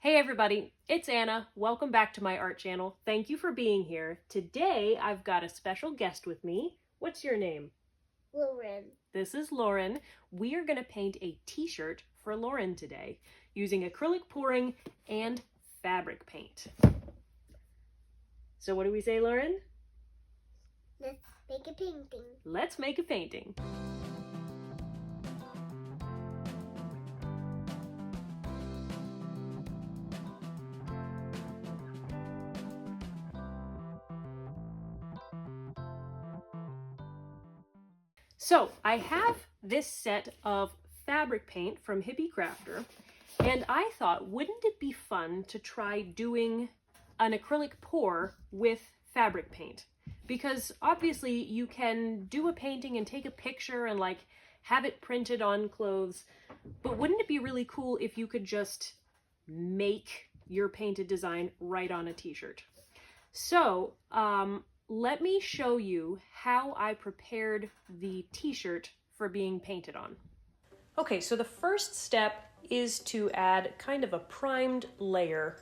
Hey everybody, it's Anna. Welcome back to my art channel. Thank you for being here. Today I've got a special guest with me. What's your name? Lauren. This is Lauren. We are going to paint a t-shirt for Lauren today using acrylic pouring and fabric paint. So what do we say, Lauren? Let's make a painting. Let's make a painting. So I have this set of fabric paint from Hippie Crafter, and I thought, wouldn't it be fun to try doing an acrylic pour with fabric paint? Because obviously you can do a painting and take a picture and like have it printed on clothes, but wouldn't it be really cool if you could just make your painted design right on a t-shirt? So, let me show you how I prepared the t-shirt for being painted on. Okay, so the first step is to add kind of a primed layer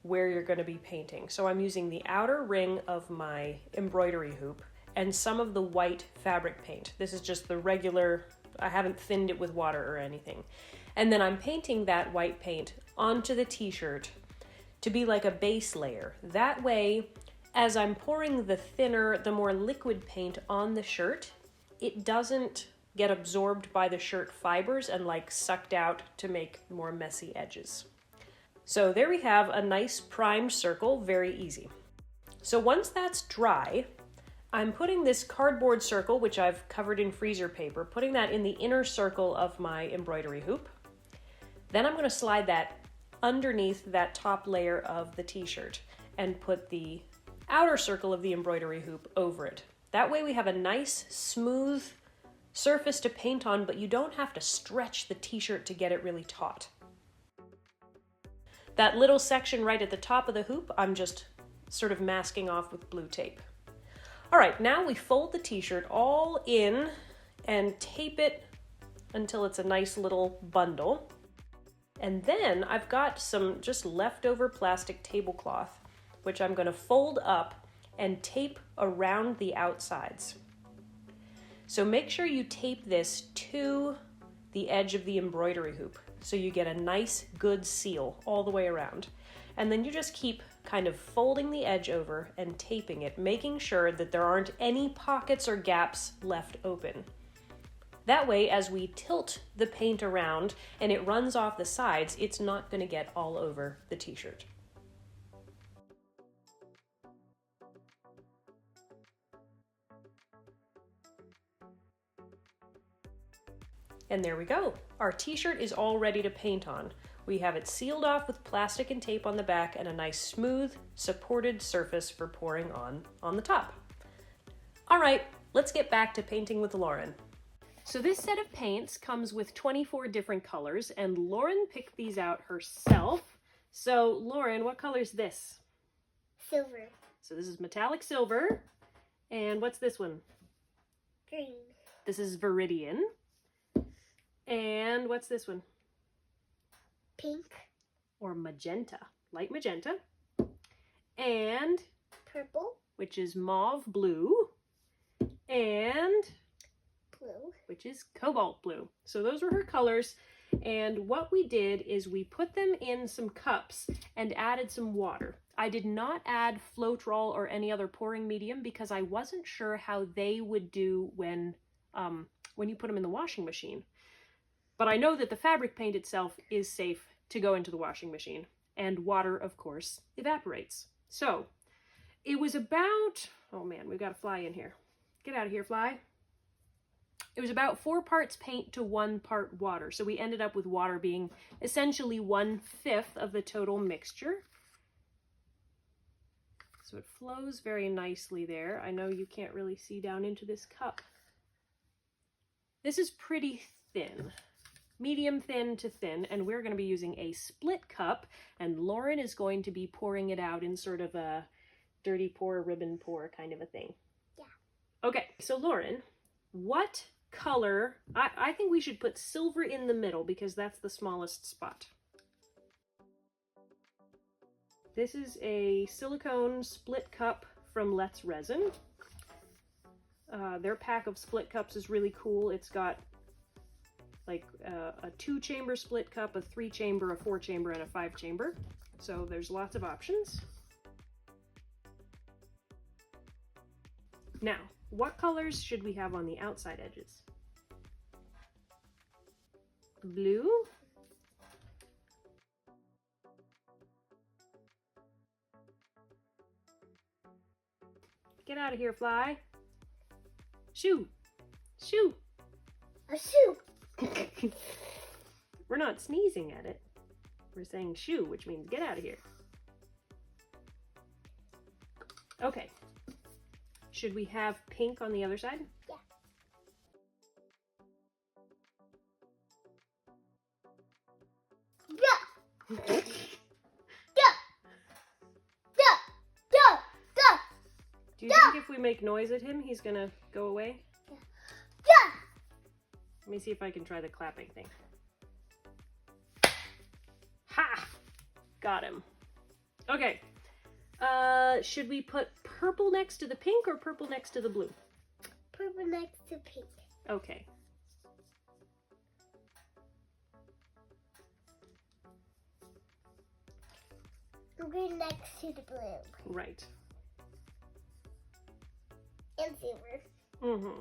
where you're going to be painting. So I'm using the outer ring of my embroidery hoop and some of the white fabric paint. This is just the regular, I haven't thinned it with water or anything. And then I'm painting that white paint onto the t-shirt to be like a base layer. That way, as I'm pouring the thinner, the more liquid paint on the shirt, it doesn't get absorbed by the shirt fibers and like sucked out to make more messy edges. So there we have a nice primed circle, very easy. So once that's dry, I'm putting this cardboard circle, which I've covered in freezer paper, putting that in the inner circle of my embroidery hoop. Then I'm going to slide that underneath that top layer of the t-shirt and put the outer circle of the embroidery hoop over it. That way we have a nice smooth surface to paint on, but you don't have to stretch the t-shirt to get it really taut. That little section right at the top of the hoop, I'm just sort of masking off with blue tape. All right, now we fold the t-shirt all in and tape it until it's a nice little bundle. And then I've got some just leftover plastic tablecloth, which I'm going to fold up and tape around the outsides. So make sure you tape this to the edge of the embroidery hoop so you get a nice good seal all the way around. And then you just keep kind of folding the edge over and taping it, making sure that there aren't any pockets or gaps left open. That way, as we tilt the paint around and it runs off the sides, it's not going to get all over the t-shirt. And there we go. Our t-shirt is all ready to paint on. We have it sealed off with plastic and tape on the back and a nice smooth, supported surface for pouring on the top. All right, let's get back to painting with Lauren. So this set of paints comes with 24 different colors, and Lauren picked these out herself. So Lauren, what color is this? Silver. So this is metallic silver. And what's this one? Green. This is Viridian. And what's this one? Pink. Or magenta, light magenta. And Purple. which is Mauve Blue. And Blue. which is Cobalt Blue. So those were her colors. And what we did is we put them in some cups and added some water. I did not add Floetrol or any other pouring medium because I wasn't sure how they would do when you put them in the washing machine. But I know that the fabric paint itself is safe to go into the washing machine, and water, of course, evaporates. So it was about, oh man, we've got a fly in here. Get out of here, fly. It was about 4 parts paint to 1 part water. So we ended up with water being essentially 1/5 of the total mixture. So it flows very nicely there. I know you can't really see down into this cup. This is pretty thin. Medium thin to thin, and we're going to be using a split cup, and Lauren is going to be pouring it out in sort of a dirty pour, ribbon pour kind of a thing. Yeah. Okay, so Lauren, what color, I think we should put silver in the middle because that's the smallest spot. This is a silicone split cup from Let's Resin. Their pack of split cups is really cool. It's got like a 2-chamber split cup, a 3-chamber, a 4-chamber, and a 5-chamber. So there's lots of options. Now, what colors should we have on the outside edges? Blue. Get out of here, fly. Shoo! Shoo! A shoe. We're not sneezing at it. We're saying shoo, which means get out of here. Okay. Should we have pink on the other side? Yeah. Yeah. Yeah. Yeah. Yeah. Yeah. Do you think if we make noise at him, he's gonna go away? Yeah. Let me see if I can try the clapping thing. Ha! Got him. Okay. Should we put purple next to the pink or purple next to the blue? Purple next to pink. Okay. Green next to the blue. Right. And silver. Mm-hmm.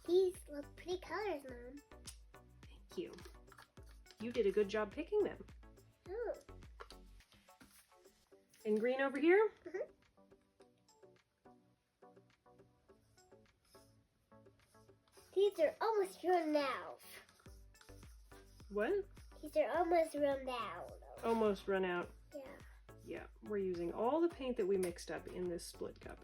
These look pretty colors, Mom. Thank you. You did a good job picking them. Oh. And green over here? Mm-hmm. These are almost run out. What? These are almost run out. Almost run out. Yeah. Yeah, we're using all the paint that we mixed up in this split cup.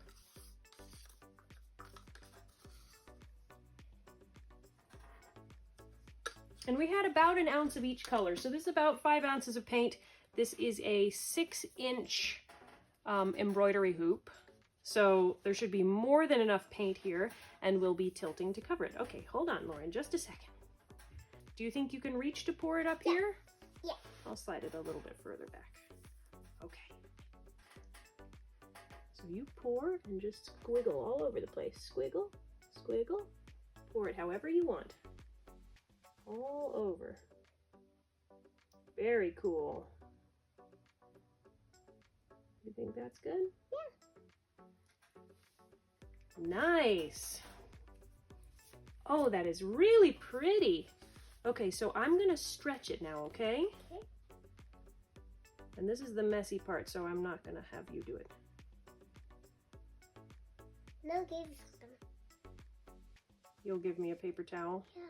And we had about an ounce of each color. So this is about 5 ounces of paint. This is a 6-inch embroidery hoop. So there should be more than enough paint here, and we'll be tilting to cover it. Okay, hold on, Lauren, just a second. Do you think you can reach to pour it up here? Yeah. I'll slide it a little bit further back. Okay. So you pour and just squiggle all over the place. Squiggle, squiggle. Pour it however you want. All over. Very cool. You think that's good? Yeah. Nice. Oh, that is really pretty. Okay, so I'm gonna stretch it now, okay? Okay. And this is the messy part, so I'm not gonna have you do it. No, give me something. You'll give me a paper towel? Yeah.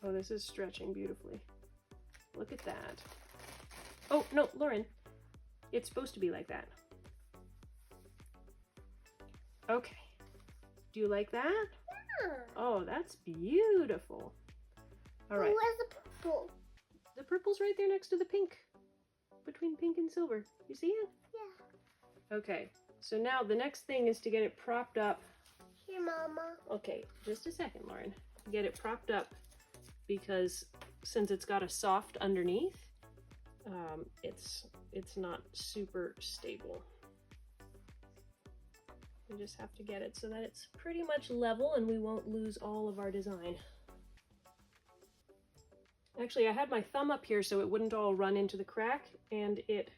Oh, this is stretching beautifully. Look at that. Oh, no, Lauren. It's supposed to be like that. Okay. Do you like that? Yeah. Oh, that's beautiful. All right. Where's the purple? The purple's right there next to the pink. Between pink and silver. You see it? Yeah. Okay. So now the next thing is to get it propped up. Here, Mama. Okay, just a second, Lauren. Get it propped up because since it's got a soft underneath, it's not super stable. We just have to get it so that it's pretty much level and we won't lose all of our design. Actually, I had my thumb up here so it wouldn't all run into the crack, and it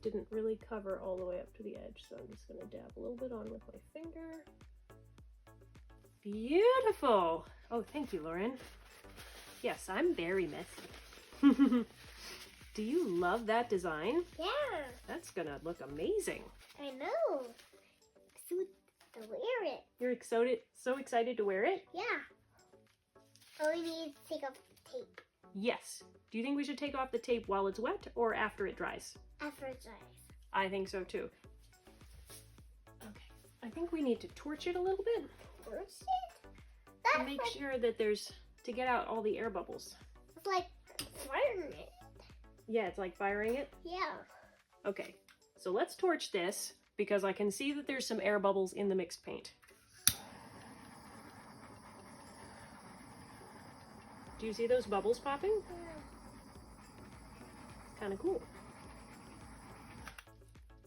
didn't really cover all the way up to the edge, so I'm just going to dab a little bit on with my finger. Beautiful! Oh, thank you, Lauren. Yes, I'm very messy. Do you love that design? Yeah. That's gonna look amazing. I know. So to wear it. You're so excited to wear it? Yeah. All we need is to take off the tape. Yes. Do you think we should take off the tape while it's wet or after it dries? After it dries. I think so too. Okay. I think we need to torch it a little bit. Torch it? That's To make like, sure that to get out all the air bubbles. it's like firing it. Yeah, it's like firing it. Yeah. Okay. So let's torch this because I can see that there's some air bubbles in the mixed paint. Do you see those bubbles popping? Kind of cool.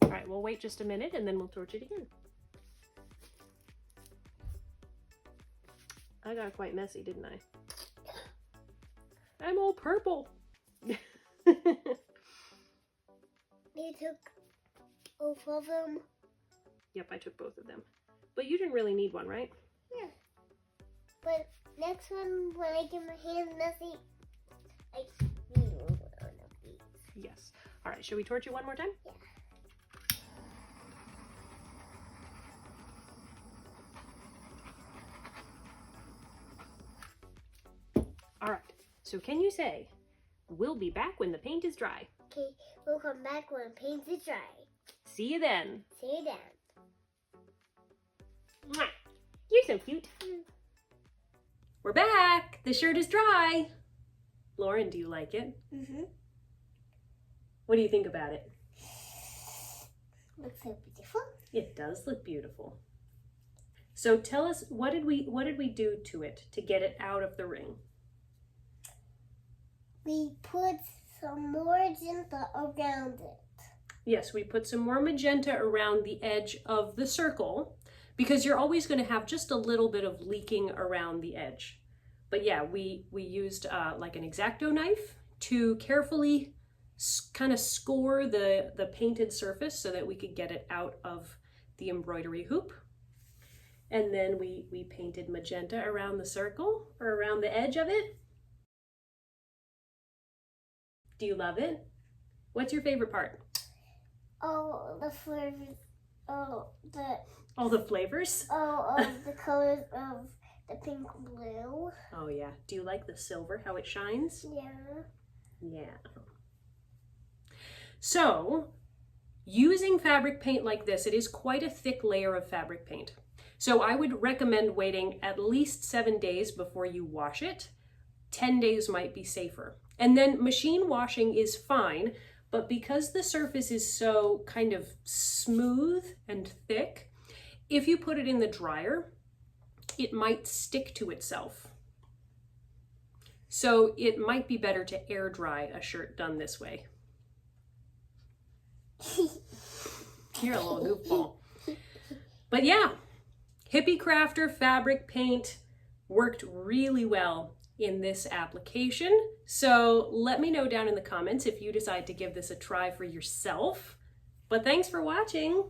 All right, we'll wait just a minute and then we'll torch it again. I got quite messy, didn't I? I'm all purple. You took both of them? Yep, I took both of them. But you didn't really need one, right? Yeah. But next one, when I get my hands messy, I need one of these. Yes. All right, should we torch it one more time? Yeah. All right, so can you say, we'll be back when the paint is dry? Okay, we'll come back when paint is dry. See you then. See you then. Mwah. You're so cute. We're back. The shirt is dry. Lauren, do you like it? Mm-hmm. What do you think about it? Looks so beautiful. It does look beautiful. So tell us, what did we do to it to get it out of the ring? We put some more magenta around it. Yes, we put some more magenta around the edge of the circle because you're always going to have just a little bit of leaking around the edge. But yeah, we used like an X-Acto knife to carefully kind of score the painted surface so that we could get it out of the embroidery hoop. And then we painted magenta around the circle or around the edge of it. Do you love it? What's your favorite part? Oh, the flavors. Oh, all the flavors? The colors of the pink blue. Oh yeah. Do you like the silver, how it shines? Yeah. Yeah. So, using fabric paint like this, it is quite a thick layer of fabric paint. So I would recommend waiting at least 7 days before you wash it. 10 days might be safer. And then machine washing is fine, but because the surface is so kind of smooth and thick, if you put it in the dryer, it might stick to itself. So it might be better to air dry a shirt done this way. You're a little goofball. But yeah, Hippie Crafter fabric paint worked really well in this application. So let me know down in the comments if you decide to give this a try for yourself. But thanks for watching. Do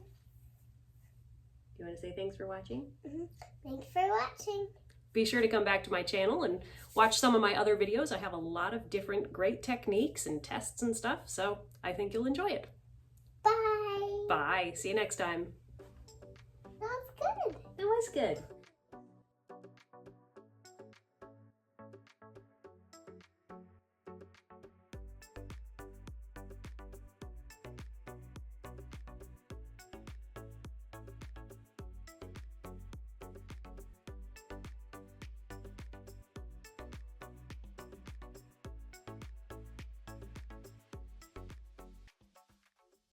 you want to say thanks for watching? Mm-hmm. Thanks for watching. Be sure to come back to my channel and watch some of my other videos. I have a lot of different great techniques and tests and stuff, so I think you'll enjoy it. Bye. Bye. See you next time. That was good. It was good.